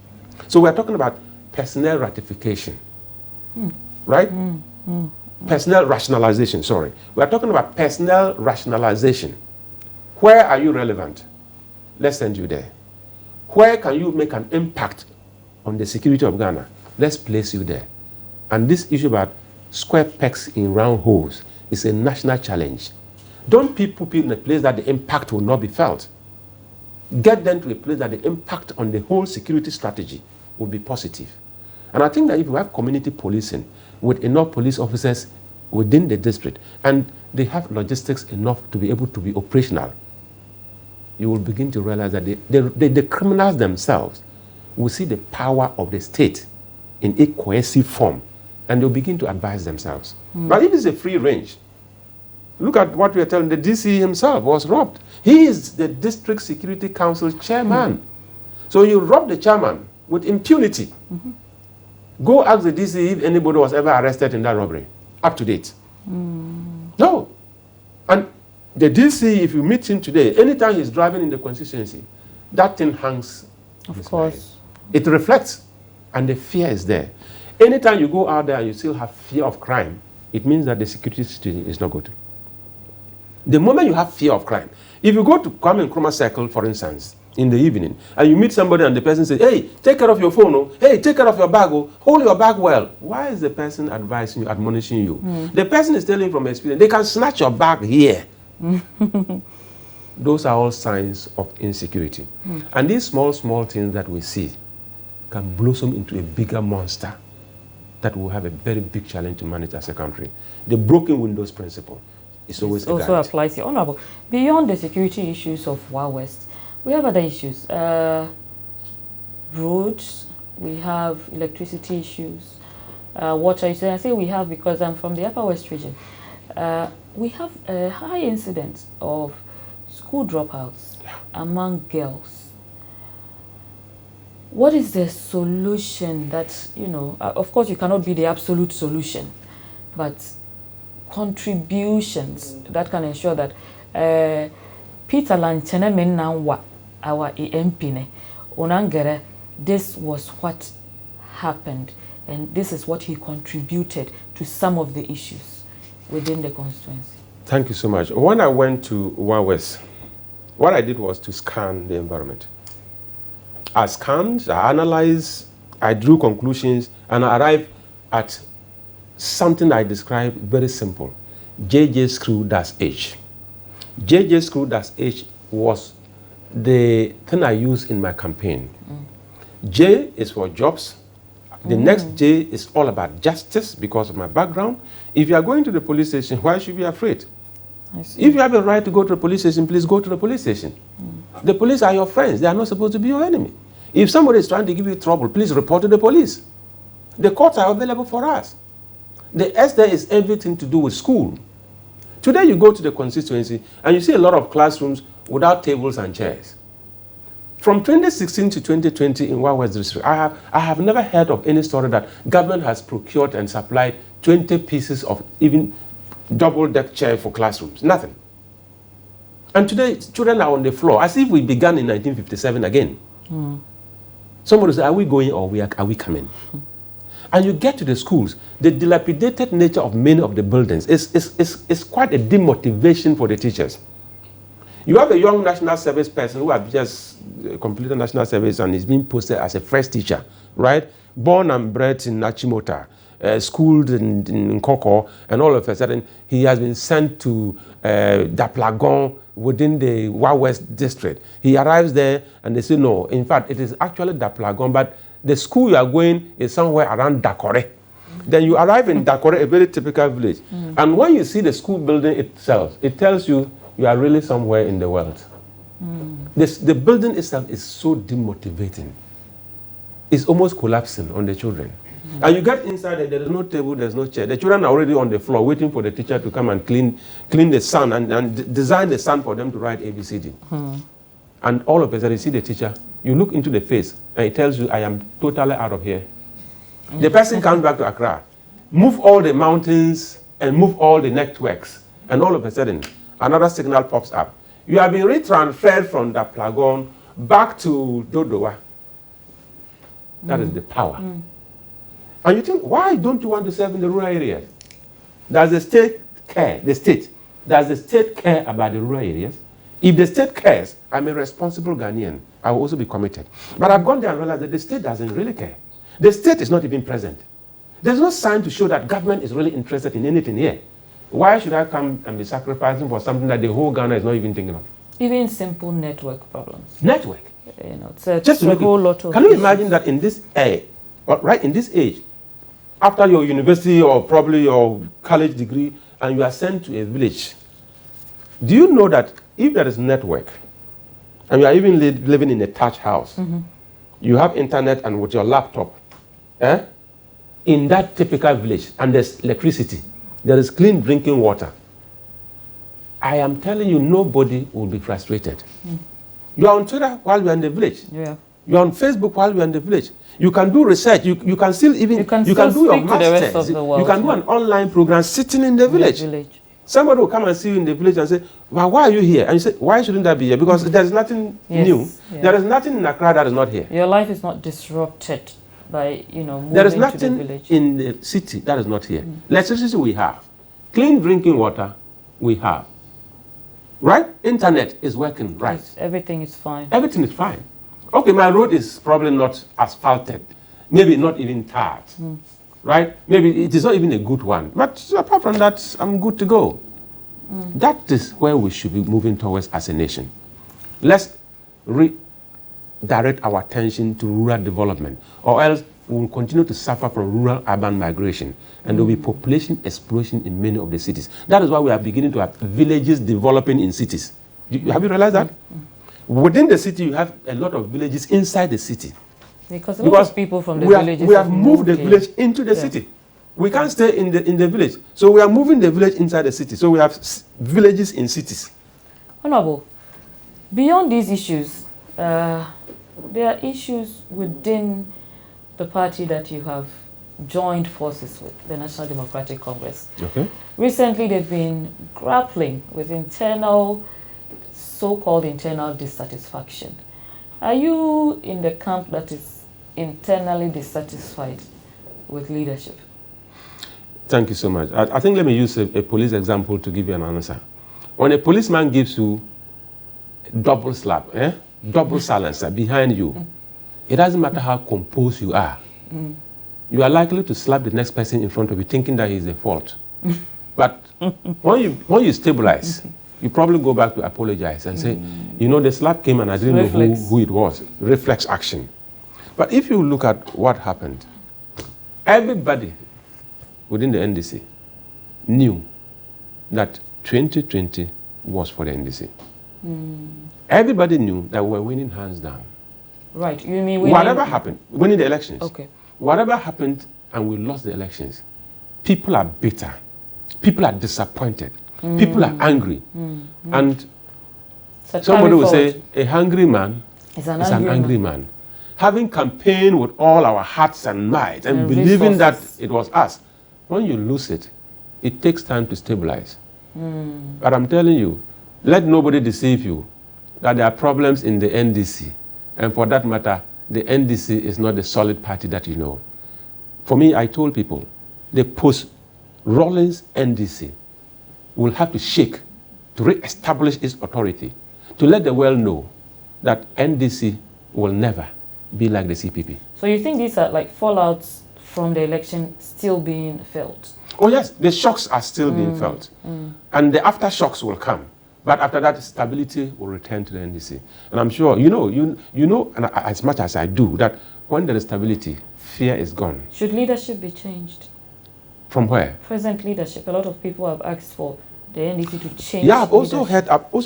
So we're talking about personnel ratification, right? Personnel rationalization, sorry. We're talking about personnel rationalization. Where are you relevant? Let's send you there. Where can you make an impact on the security of Ghana? Let's place you there. And this issue about square pegs in round holes is a national challenge. Don't put people in a place that the impact will not be felt. Get them to a place that the impact on the whole security strategy will be positive. And I think that if you have community policing with enough police officers within the district and they have logistics enough to be able to be operational, you will begin to realize that the criminals themselves will see the power of the state in a cohesive form, and they'll begin to advise themselves. But if it's a free range, look at what we are telling. The DC himself was robbed. He is the District Security Council chairman. So you rob the chairman with impunity. Go ask the DC if anybody was ever arrested in that robbery. Up to date. No. And the DC, if you meet him today, anytime he's driving in the constituency, that thing hangs. Of course. It reflects, and the fear is there. Anytime you go out there and you still have fear of crime, it means that the security situation is not good. The moment you have fear of crime, if you go to Kwame Nkrumah Circle, for instance, in the evening, and you meet somebody and the person says, hey, take care of your phone, oh. Hey, take care of your bag, oh. Hold your bag well. Why is the person advising you, admonishing you? The person is telling from experience, they can snatch your bag here. Those are all signs of insecurity. And these small things that we see can blossom into a bigger monster that will have a very big challenge to manage as a country. The broken windows principle is always a also applies here. Honorable, beyond the security issues of Wa West, we have other issues. Roads, we have electricity issues, water. I say we have because I'm from the Upper West region. We have a high incidence of school dropouts among girls. What is the solution that, of course you cannot be the absolute solution, but contributions that can ensure that Peter Lanchene Menanwa, our MP, Onangere, this was what happened and this is what he contributed to some of the issues within the constituency. Thank you so much. When I went to Wa West, what I did was to scan the environment. I scanned, I analyzed, I drew conclusions, and I arrived at something I described very simple. JJ Screw Dash H. JJ Screw Dash H was the thing I used in my campaign. J is for jobs. The next J is all about justice because of my background. If you are going to the police station, why should you be afraid? If you have a right to go to the police station, please go to the police station. The police are your friends. They are not supposed to be your enemy. If somebody is trying to give you trouble, please report to the police. The courts are available for us. The S there is everything to do with school. Today you go to the constituency and you see a lot of classrooms without tables and chairs. From 2016 to 2020 in Wa West District, I have never heard of any story that government has procured and supplied 20 pieces of even double-deck chair for classrooms. Nothing. And today, children are on the floor, as if we began in 1957 again. Somebody says, are we going or are we coming? And you get to the schools, the dilapidated nature of many of the buildings is quite a demotivation for the teachers. You have a young national service person who has just completed national service and is being posted as a fresh teacher, right? Born and bred in Nachimota, schooled in Koko, and all of a sudden he has been sent to Daplagon within the Wa West district. He arrives there and they say, no, in fact, it is actually Daplagon, but the school you are going is somewhere around Dakore. Then you arrive in Dakore, a very typical village. And when you see the school building itself, it tells you you are really somewhere in the world. The building itself is so demotivating. It's almost collapsing on the children. And you get inside and there is no table, there's no chair. The children are already on the floor waiting for the teacher to come and clean the sun and design the sun for them to write ABCD. And all of a sudden you see the teacher, you look into the face and it tells you, I am totally out of here. The person comes back to Accra, move all the mountains and move all the networks, and all of a sudden another signal pops up. You have been retransferred from the Plagon back to Dodowa. That is the power. And you think, why don't you want to serve in the rural areas? Does the state care? Does the state care about the rural areas? If the state cares, I'm a responsible Ghanaian. I will also be committed. But I've gone there and realized that the state doesn't really care. The state is not even present. There's no sign to show that government is really interested in anything here. Why should I come and be sacrificing for something that the whole Ghana is not even thinking of? Even simple network problems. Network. It's just a whole lot of. Can you imagine that in this right in this age, after your university or probably your college degree, and you are sent to a village, do you know that if there is network, and you are even living in a thatched house, you have internet and with your laptop, in that typical village, and there's electricity, there is clean drinking water, I am telling you, nobody will be frustrated. You are on Twitter while you are in the village. Yeah. You are on Facebook while you are in the village. You can do research. You can still even you can do your masters. You can do an online program sitting in the village. Somebody will come and see you in the village and say, well, why are you here? And you say, why shouldn't I be here? Because there is nothing new. Yeah. There is nothing in Accra that is not here. Your life is not disrupted by, moving there is nothing to the village. In the city that is not here. Electricity we have. Clean drinking water we have. Right? Internet is working right. Yes, everything is fine. Everything is fine. Okay, my road is probably not asphalted. Maybe not even tarred. Right? Maybe it is not even a good one. But apart from that, I'm good to go. That is where we should be moving towards as a nation. Let's redirect our attention to rural development, or else we will continue to suffer from rural-urban migration, and there will be population explosion in many of the cities. That is why we are beginning to have villages developing in cities. Have you realized that? Within the city, you have a lot of villages inside the city. Because a lot of people from the villages we have moved the village into the city. We can't stay in the village. So we are moving the village inside the city. So we have villages in cities. Honorable, beyond these issues, there are issues within the party that you have joined forces with, the National Democratic Congress. Okay. Recently, they've been grappling with so-called internal dissatisfaction. Are you in the camp that is internally dissatisfied with leadership? Thank you so much. I think let me use a police example to give you an answer. When a policeman gives you a double slap, double silencer behind you, it doesn't matter how composed you are. You are likely to slap the next person in front of you thinking that he is the fault. But when you stabilize, you probably go back to apologize and say, the slap came and I didn't know who it was. Reflex action. But if you look at what happened, everybody within the NDC knew that 2020 was for the NDC. Everybody knew that we were winning hands down. Right. You mean winning? Whatever happened, winning the elections. Okay. Whatever happened and we lost the elections, people are bitter. People are disappointed. People are angry. And somebody will say, a hungry man is an angry man. Having campaigned with all our hearts and might and believing that it was us, when you lose it, it takes time to stabilize. But I'm telling you, let nobody deceive you that there are problems in the NDC. And for that matter, the NDC is not the solid party that you know. For me, I told people, the post-Rawlings NDC will have to shake to re-establish its authority, to let the world know that NDC will never be like the CPP. So you think these are like fallouts from the election still being felt? Oh yes, the shocks are still being felt. And the aftershocks will come. But after that, stability will return to the NDC. And I'm sure, you know, and as much as I do, that when there is stability, fear is gone. Should leadership be changed? From where? Present leadership. A lot of people have asked for the NDC to change. Yeah, I've also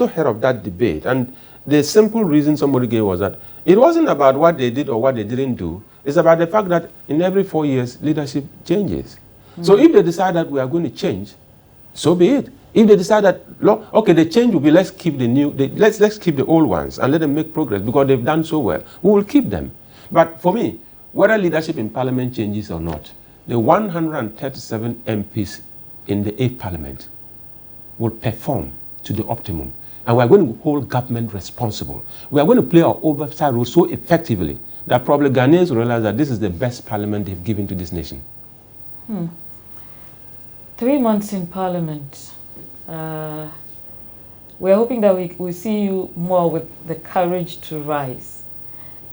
heard of that debate, and the simple reason somebody gave was that it wasn't about what they did or what they didn't do. It's about the fact that in every 4 years, leadership changes. So if they decide that we are going to change, so be it. If they decide that, okay, the change will be let's keep the new, let's keep the old ones and let them make progress because they've done so well. We will keep them. But for me, whether leadership in Parliament changes or not, the 137 MPs in the 8th Parliament will perform to the optimum. And we are going to hold government responsible. We are going to play our oversight role so effectively that probably Ghanaians will realize that this is the best parliament they've given to this nation. 3 months in Parliament. We're hoping that we will see you more with the courage to rise.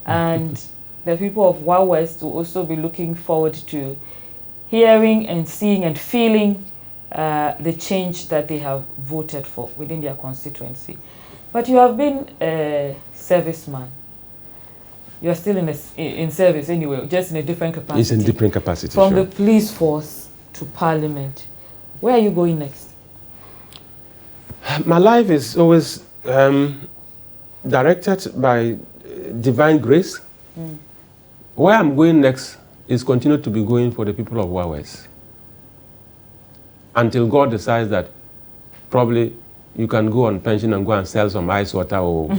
And the people of Wa West will also be looking forward to hearing and seeing and feeling the change that they have voted for within their constituency. But you have been a serviceman. You are still in service anyway, just in a different capacity. It's in different capacity. From the police force to Parliament. Where are you going next? My life is always directed by divine grace. Where I'm going next is continue to be going for the people of Wa West. Until God decides that probably you can go on pension and go and sell some ice water or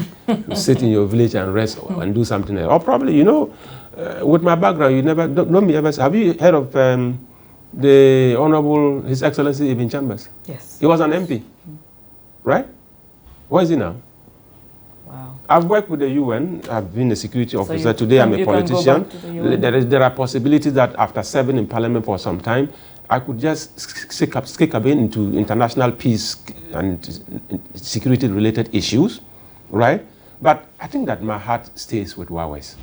sit in your village and rest and do something else. Or probably, you know, with my background, you never, don't me ever, have you heard of the Honorable His Excellency Ibn Chambers? Yes. He was an MP, right? Where is he now? Wow. I've worked with the UN. I've been a security officer. So today I'm a politician. There are possibilities that after serving in Parliament for some time, I could just stick up into international peace and security-related issues, right? But I think that my heart stays with Wa West.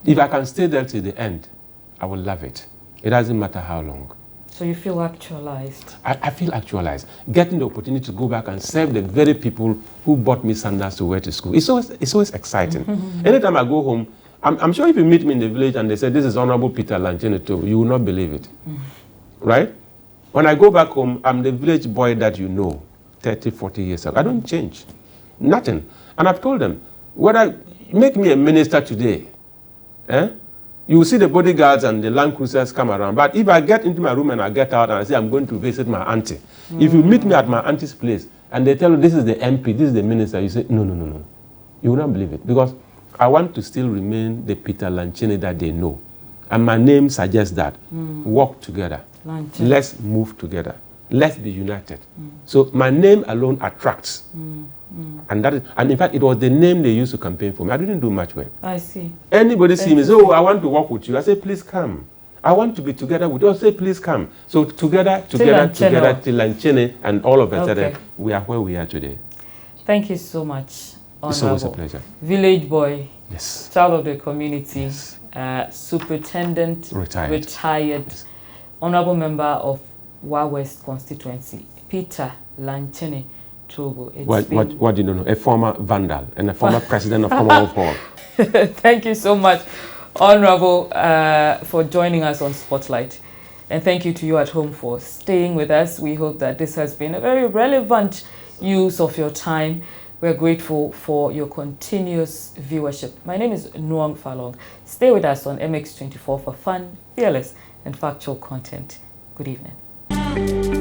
If I can stay there till the end, I will love it. It doesn't matter how long. So you feel actualized? I feel actualized. Getting the opportunity to go back and serve the very people who brought me sandals to wear to school. It's always exciting. Anytime I go home, I'm sure if you meet me in the village and they say, this is Honorable Peter Lanchene Toobu, you will not believe it. Right? When I go back home, I'm the village boy that you know, 30, 40 years ago. I don't change. Nothing. And I've told them, whether make me a minister today, you will see the bodyguards and the Land Cruisers come around. But if I get into my room and I get out and I say I'm going to visit my auntie, if you meet me at my auntie's place and they tell you this is the MP, this is the minister, you say, no. You will not believe it. Because I want to still remain the Peter Lanchene that they know. And my name suggests that. Work together. Lanchene. Let's move together. Let's be united. So my name alone attracts. And in fact, it was the name they used to campaign for me. I didn't do much work. I see. Anybody see me say, oh, I want to work with you. I say, please come. I want to be together with you. I say, please come. So together, till Lanchene, and all of us, we are where we are today. Thank you so much, Honorable. It's always a pleasure. Village boy. Yes. Child of the community. Yes. Superintendent. Retired. Yes. Honorable member of Wa West constituency, Peter Lanchene Toobu. What do you know? A former vandal and a former president of Commonwealth Hall. Thank you so much, Honorable, for joining us on Spotlight. And thank you to you at home for staying with us. We hope that this has been a very relevant use of your time. We're grateful for your continuous viewership. My name is Nuong Faalong. Stay with us on MX24 for fun, fearless, and factual content. Good evening.